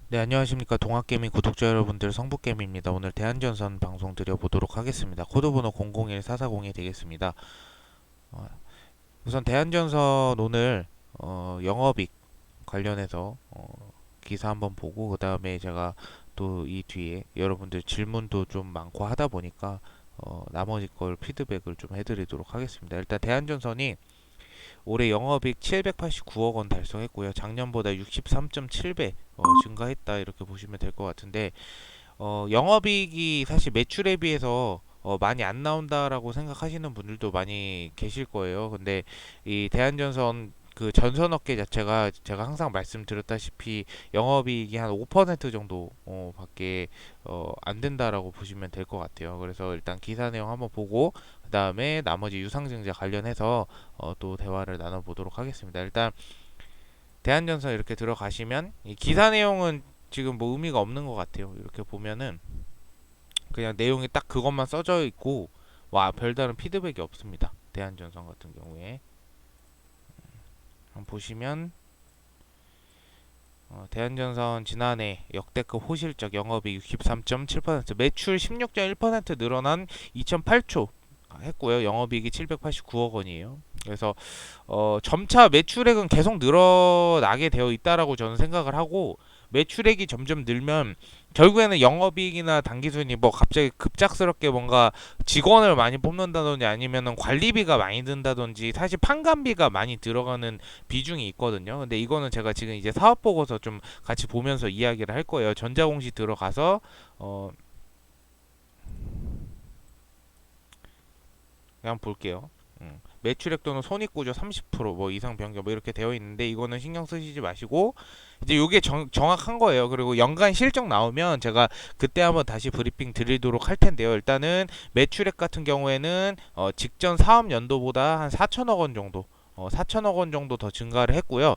네, 안녕하십니까. 동학개미 구독자 여러분들, 성북개미입니다. 오늘 대한전선 방송 드려보도록 하겠습니다. 코드번호 001440이 되겠습니다. 어, 우선 대한전선 오늘 영업이익 관련해서 기사 한번 보고, 그 다음에 제가 또 이 뒤에 여러분들 질문도 좀 많고 하다 보니까 나머지 걸 피드백을 좀 해드리도록 하겠습니다. 일단 대한전선이 올해 영업이익 789억 원 달성했고요. 작년보다 63.7배 증가했다, 이렇게 보시면 될 것 같은데, 영업이익이 사실 매출에 비해서 많이 안 나온다라고 생각하시는 분들도 많이 계실 거예요. 근데 이 대한전선 그 전선업계 자체가 제가 항상 말씀드렸다시피 영업이익이 한 5% 정도 밖에 안 된다라고 보시면 될 것 같아요. 그래서 일단 기사 내용 한번 보고 그 다음에 나머지 유상증자 관련해서 또 대화를 나눠보도록 하겠습니다. 일단 대한전선 이렇게 들어가시면 이 기사 내용은 지금 뭐 의미가 없는 것 같아요. 이렇게 보면은 그냥 내용이 딱 그것만 써져 있고 와 별다른 피드백이 없습니다. 대한전선 같은 경우에 한번 보시면 대한전선 지난해 역대급 호실적 영업이익 63.7%, 매출 16.1% 늘어난 2008초 했고요. 영업이익이 789억 원이에요. 그래서 점차 매출액은 계속 늘어나게 되어 있다라고 저는 생각을 하고, 매출액이 점점 늘면 결국에는 영업이익이나 당기순이 뭐 갑자기 급작스럽게 뭔가 직원을 많이 뽑는다든지 아니면은 관리비가 많이 든다든지 사실 판관비가 많이 들어가는 비중이 있거든요. 근데 이거는 제가 지금 이제 사업 보고서 좀 같이 보면서 이야기를 할 거예요. 전자공시 들어가서 어 그냥 볼게요. 매출액 또는 손익구조 30%뭐 이상 변경 뭐 이렇게 되어 있는데 이거는 신경 쓰시지 마시고 이제 이게 정확한 거예요. 그리고 연간 실적 나오면 제가 그때 한번 다시 브리핑 드리도록 할 텐데요. 일단은 매출액 같은 경우에는 직전 사업 연도보다 한 4천억 원 정도 4천억 원 정도 더 증가를 했고요.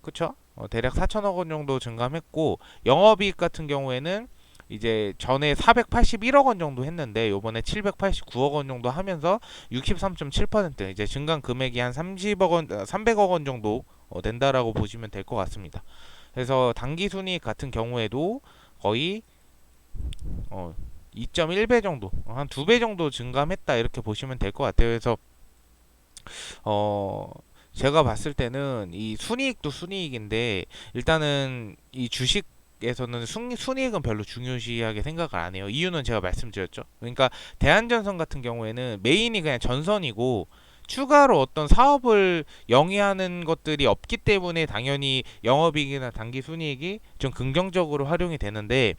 그쵸? 대략 4천억 원 정도 증감했고, 영업이익 같은 경우에는 이제 전에 481억 원 정도 했는데 요번에 789억 원 정도 하면서 63.7% 이제 증감 금액이 한 30억 원, 300억 원 정도 된다라고 보시면 될 것 같습니다. 그래서 당기 순이익 같은 경우에도 거의 2.1배 정도, 한 2배 정도 증감했다 이렇게 보시면 될 것 같아요. 그래서 어 제가 봤을 때는 이 순이익도 순이익인데 일단은 이 주식 에서는 순이익은 별로 중요시하게 생각을 안 해요. 이유는 제가 말씀드렸죠. 그러니까 대한전선 같은 경우에는 메인이 그냥 전선이고 추가로 어떤 사업을 영위하는 것들이 없기 때문에 당연히 영업이익이나 당기순이익이 좀 긍정적으로 활용이 되는데,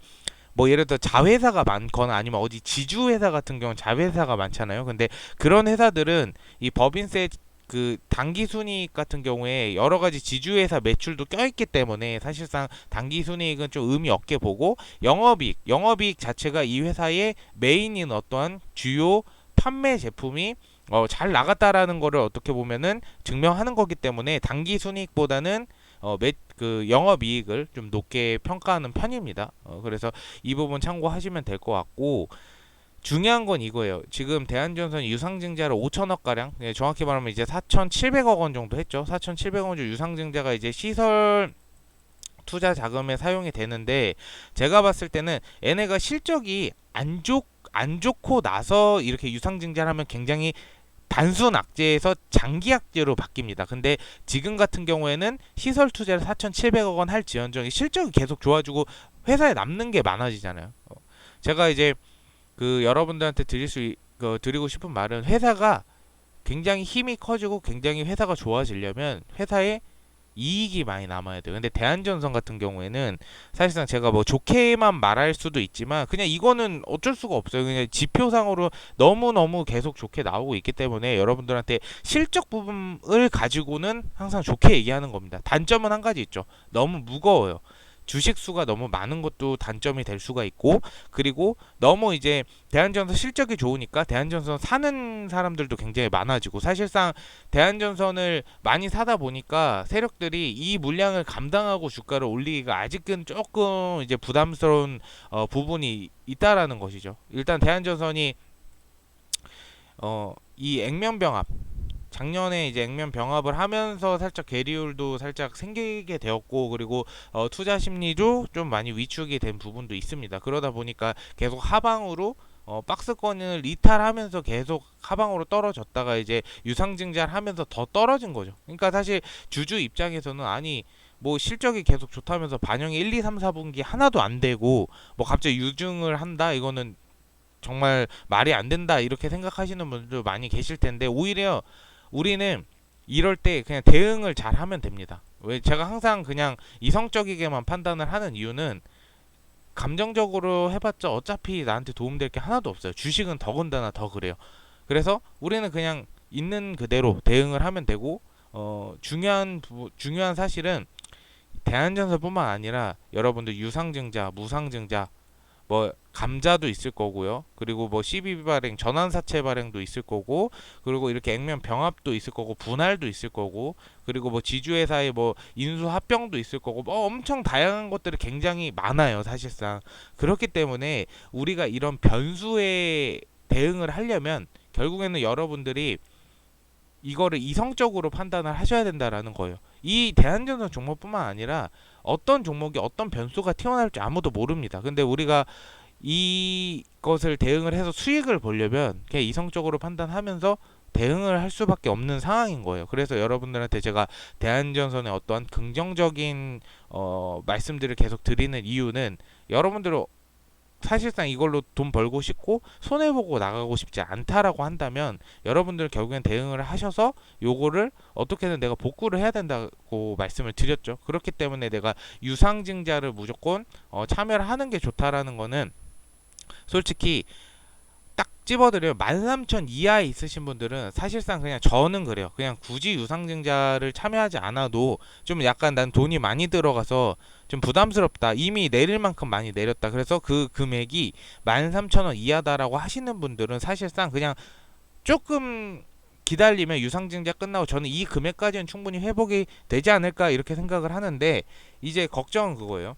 뭐 예를 들어 자회사가 많거나 아니면 어디 지주회사 같은 경우는 자회사가 많잖아요. 근데 그런 회사들은 이 법인세 그 당기순이익 같은 경우에 여러 가지 지주회사 매출도 껴있기 때문에 사실상 당기순이익은 좀 의미 없게 보고, 영업이익 자체가 이 회사의 메인인 어떠한 주요 판매 제품이 잘 나갔다라는 거를 어떻게 보면은 증명하는 거기 때문에 당기순이익보다는 그 영업이익을 좀 높게 평가하는 편입니다. 그래서 이 부분 참고하시면 될 것 같고, 중요한 건 이거예요. 지금 대한전선 유상증자를 5천억 가량, 정확히 말하면 이제 4,700억 원 정도 했죠. 4,700억 원 정도 유상증자가 이제 시설 투자 자금에 사용이 되는데, 제가 봤을 때는 얘네가 실적이 안 좋고 나서 이렇게 유상증자를 하면 굉장히 단순 악재에서 장기 악재로 바뀝니다. 근데 지금 같은 경우에는 시설 투자를 4,700억 원 할지언정 실적이 계속 좋아지고 회사에 남는 게 많아지잖아요. 제가 이제 그 여러분들한테 드리고 싶은 말은, 회사가 굉장히 힘이 커지고 굉장히 회사가 좋아지려면 회사에 이익이 많이 남아야 돼요. 근데 대한전선 같은 경우에는 사실상 제가 뭐 좋게만 말할 수도 있지만 그냥 이거는 어쩔 수가 없어요. 그냥 지표상으로 너무너무 계속 좋게 나오고 있기 때문에 여러분들한테 실적 부분을 가지고는 항상 좋게 얘기하는 겁니다. 단점은 한 가지 있죠. 너무 무거워요. 주식 수가 너무 많은 것도 단점이 될 수가 있고, 그리고 너무 이제 대한전선 실적이 좋으니까 대한전선 사는 사람들도 굉장히 많아지고, 사실상 대한전선을 많이 사다 보니까 세력들이 이 물량을 감당하고 주가를 올리기가 아직은 조금 이제 부담스러운 부분이 있다라는 것이죠. 일단 대한전선이 이 액면병합 작년에 이제 액면 병합을 하면서 살짝 괴리율도 살짝 생기게 되었고, 그리고 투자 심리도 좀 많이 위축이 된 부분도 있습니다. 그러다 보니까 계속 하방으로 박스권을 이탈하면서 계속 하방으로 떨어졌다가 이제 유상증자를 하면서 더 떨어진 거죠. 그러니까 사실 주주 입장에서는 아니 뭐 실적이 계속 좋다면서 반영이 1, 2, 3, 4분기 하나도 안 되고 뭐 갑자기 유증을 한다, 이거는 정말 말이 안 된다, 이렇게 생각하시는 분들도 많이 계실 텐데, 오히려 우리는 이럴 때 그냥 대응을 잘 하면 됩니다. 왜 제가 항상 그냥 이성적이게만 판단을 하는 이유는, 감정적으로 해봤자 어차피 나한테 도움될 게 하나도 없어요. 주식은 더군다나 더 그래요. 그래서 우리는 그냥 있는 그대로 대응을 하면 되고, 중요한 사실은 대한전선뿐만 아니라 여러분들 유상증자, 무상증자, 뭐 감자도 있을 거고요. 그리고 뭐 CBB 발행, 전환사채 발행도 있을 거고, 그리고 이렇게 액면 병합도 있을 거고, 분할도 있을 거고, 그리고 뭐 지주회사의 뭐 인수 합병도 있을 거고, 뭐 엄청 다양한 것들이 굉장히 많아요, 사실상. 그렇기 때문에 우리가 이런 변수에 대응을 하려면 결국에는 여러분들이 이거를 이성적으로 판단을 하셔야 된다라는 거예요. 이 대한전선 종목뿐만 아니라 어떤 종목이 어떤 변수가 튀어나올지 아무도 모릅니다. 근데 우리가 이것을 대응을 해서 수익을 보려면 그냥 이성적으로 판단하면서 대응을 할 수밖에 없는 상황인 거예요. 그래서 여러분들한테 제가 대한전선의 어떠한 긍정적인 말씀들을 계속 드리는 이유는, 여러분들 사실상 이걸로 돈 벌고 싶고 손해보고 나가고 싶지 않다라고 한다면 여러분들 결국엔 대응을 하셔서 요거를 어떻게든 내가 복구를 해야 된다고 말씀을 드렸죠. 그렇기 때문에 내가 유상증자를 무조건 참여를 하는 게 좋다라는 거는, 솔직히 딱 집어드려요. 13,000 이하에 있으신 분들은 사실상 그냥 저는 그래요. 그냥 굳이 유상증자를 참여하지 않아도 좀 약간 난 돈이 많이 들어가서 좀 부담스럽다, 이미 내릴 만큼 많이 내렸다, 그래서 그 금액이 13,000원 이하다라고 하시는 분들은 사실상 그냥 조금 기다리면 유상증자 끝나고 저는 이 금액까지는 충분히 회복이 되지 않을까 이렇게 생각을 하는데, 이제 걱정은 그거예요.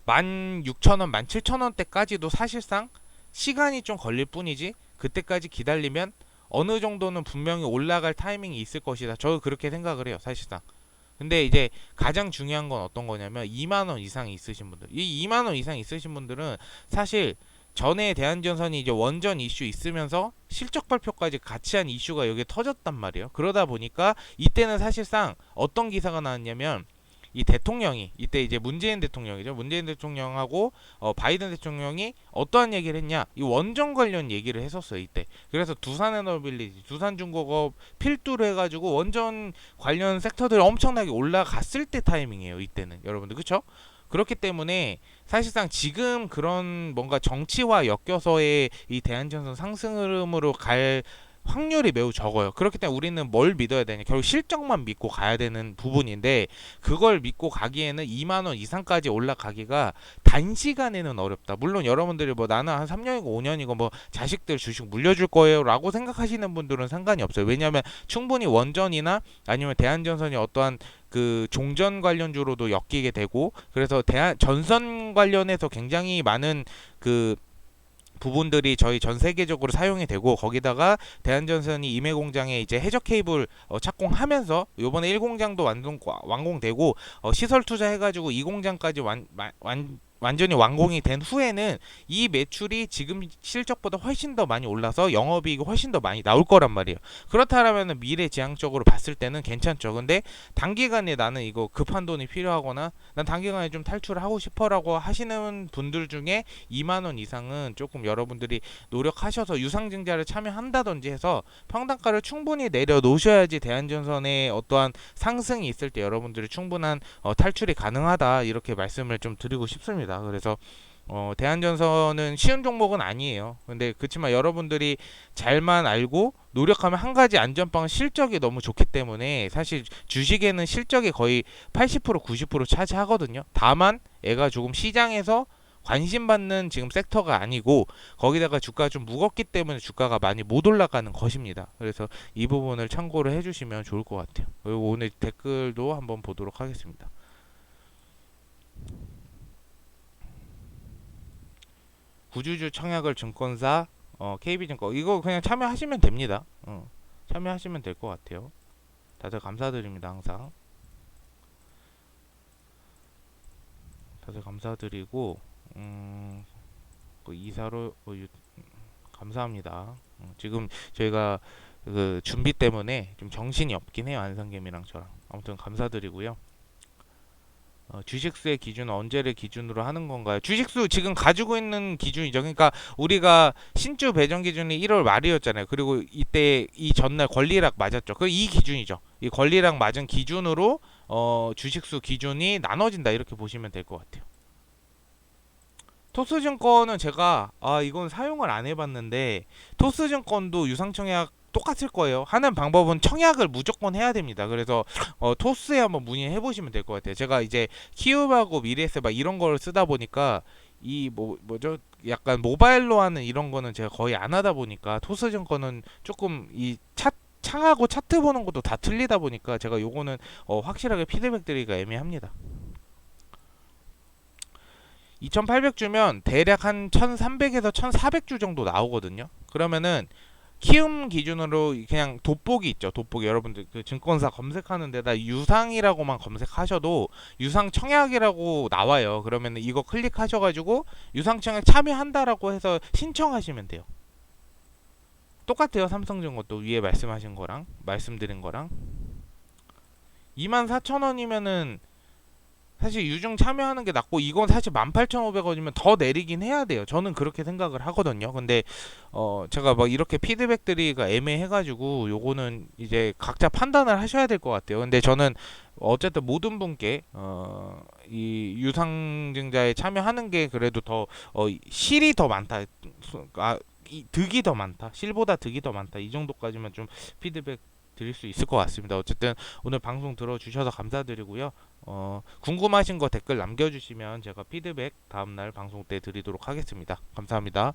16,000원, 17,000원대까지도 사실상 시간이 좀 걸릴 뿐이지, 그때까지 기다리면 어느 정도는 분명히 올라갈 타이밍이 있을 것이다. 저 그렇게 생각을 해요, 사실상. 근데 이제 가장 중요한 건 어떤 거냐면, 2만 원 이상이 있으신 분들. 이 2만 원 이상 있으신 분들은 사실 전에 대한전선이 이제 원전 이슈 있으면서 실적 발표까지 같이 한 이슈가 여기에 터졌단 말이에요. 그러다 보니까 이때는 사실상 어떤 기사가 나왔냐면, 이 대통령이 이때 이제 문재인 대통령이죠. 문재인 대통령하고 바이든 대통령이 어떠한 얘기를 했냐? 이 원전 관련 얘기를 했었어요, 이때. 그래서 두산에너빌리티, 두산중공업 필두로 해가지고 원전 관련 섹터들이 엄청나게 올라갔을 때 타이밍이에요, 이때는. 여러분들 그쵸? 그렇기 때문에 사실상 지금 그런 뭔가 정치와 엮여서의 이 대한전선 상승 흐름으로 갈 확률이 매우 적어요. 그렇기 때문에 우리는 뭘 믿어야 되냐? 결국 실적만 믿고 가야 되는 부분인데, 그걸 믿고 가기에는 2만 원 이상까지 올라가기가 단시간에는 어렵다. 물론 여러분들이 뭐 나는 한 3년이고 5년이고 뭐 자식들 주식 물려줄 거예요라고 생각하시는 분들은 상관이 없어요. 왜냐하면 충분히 원전이나 아니면 대한전선이 어떠한 그 종전 관련주로도 엮이게 되고, 그래서 대한 전선 관련해서 굉장히 많은 그 부분들이 저희 전 세계적으로 사용이 되고, 거기다가 대한전선이 임해 공장에 이제 해저 케이블 착공하면서 요번에 1공장도 완공되고 시설 투자해가지고 2공장까지 완전히 완공이 된 후에는 이 매출이 지금 실적보다 훨씬 더 많이 올라서 영업이익이 훨씬 더 많이 나올 거란 말이에요. 그렇다면 미래지향적으로 봤을 때는 괜찮죠. 근데 단기간에 나는 이거 급한 돈이 필요하거나 난 단기간에 좀 탈출을 하고 싶어라고 하시는 분들 중에 2만 원 이상은 조금 여러분들이 노력하셔서 유상증자를 참여한다든지 해서 평단가를 충분히 내려놓으셔야지 대한전선의 어떠한 상승이 있을 때 여러분들이 충분한 탈출이 가능하다, 이렇게 말씀을 좀 드리고 싶습니다. 그래서 대한전선은 쉬운 종목은 아니에요. 근데 그렇지만 여러분들이 잘만 알고 노력하면 한 가지 안전빵은 실적이 너무 좋기 때문에, 사실 주식에는 실적이 거의 80% 90% 차지하거든요. 다만 애가 조금 시장에서 관심받는 지금 섹터가 아니고, 거기다가 주가가 좀 무겁기 때문에 주가가 많이 못 올라가는 것입니다. 그래서 이 부분을 참고를 해주시면 좋을 것 같아요. 그리고 오늘 댓글도 한번 보도록 하겠습니다. 구주주 청약을 증권사 KB증권, 이거 그냥 참여하시면 됩니다. 참여하시면 될 것 같아요. 다들 감사드립니다. 항상 다들 감사드리고 그 이사로 감사합니다. 지금 저희가 그 준비 때문에 좀 정신이 없긴 해요. 안상겸이랑 저랑. 아무튼 감사드리고요. 주식수의 기준은 언제를 기준으로 하는 건가요? 주식수 지금 가지고 있는 기준이죠. 그러니까 우리가 신주 배정 기준이 1월 말이었잖아요. 그리고 이때 이 전날 권리락 맞았죠. 그 이 기준이죠. 이 권리락 맞은 기준으로 주식수 기준이 나눠진다 이렇게 보시면 될 것 같아요. 토스증권은 제가 이건 사용을 안 해봤는데 토스증권도 유상청약 똑같을 거예요. 하는 방법은 청약을 무조건 해야 됩니다. 그래서 토스에 한번 문의해 보시면 될 것 같아요. 제가 이제 키움하고 미래에셋 막 이런 걸 쓰다 보니까 이 뭐죠? 약간 모바일로 하는 이런 거는 제가 거의 안 하다 보니까 토스증권은 조금 이 창하고 차트 보는 것도 다 틀리다 보니까 제가 요거는 확실하게 피드백 드리기가 애매합니다. 2800주면 대략 한 1300에서 1400주 정도 나오거든요. 그러면은 키움 기준으로 그냥 돋보기 있죠. 돋보기 여러분들 그 증권사 검색하는 데다 유상이라고만 검색하셔도 유상 청약이라고 나와요. 그러면 이거 클릭하셔가지고 유상 청약 참여한다라고 해서 신청하시면 돼요. 똑같아요. 삼성증권도 위에 말씀드린 거랑 24,000원이면은 사실 유증 참여하는 게 낫고 이건 사실 18,500원이면 더 내리긴 해야 돼요. 저는 그렇게 생각을 하거든요. 근데 제가 막 이렇게 피드백 드리기가 애매해가지고 요거는 이제 각자 판단을 하셔야 될 것 같아요. 근데 저는 어쨌든 모든 분께 이 유상증자에 참여하는 게 그래도 더 실이 더 많다. 득이 더 많다. 실보다 득이 더 많다. 이 정도까지만 좀 피드백 드릴 수 있을 것 같습니다. 어쨌든 오늘 방송 들어주셔서 감사드리고요. 궁금하신 거 댓글 남겨주시면 제가 피드백 다음날 방송 때 드리도록 하겠습니다. 감사합니다.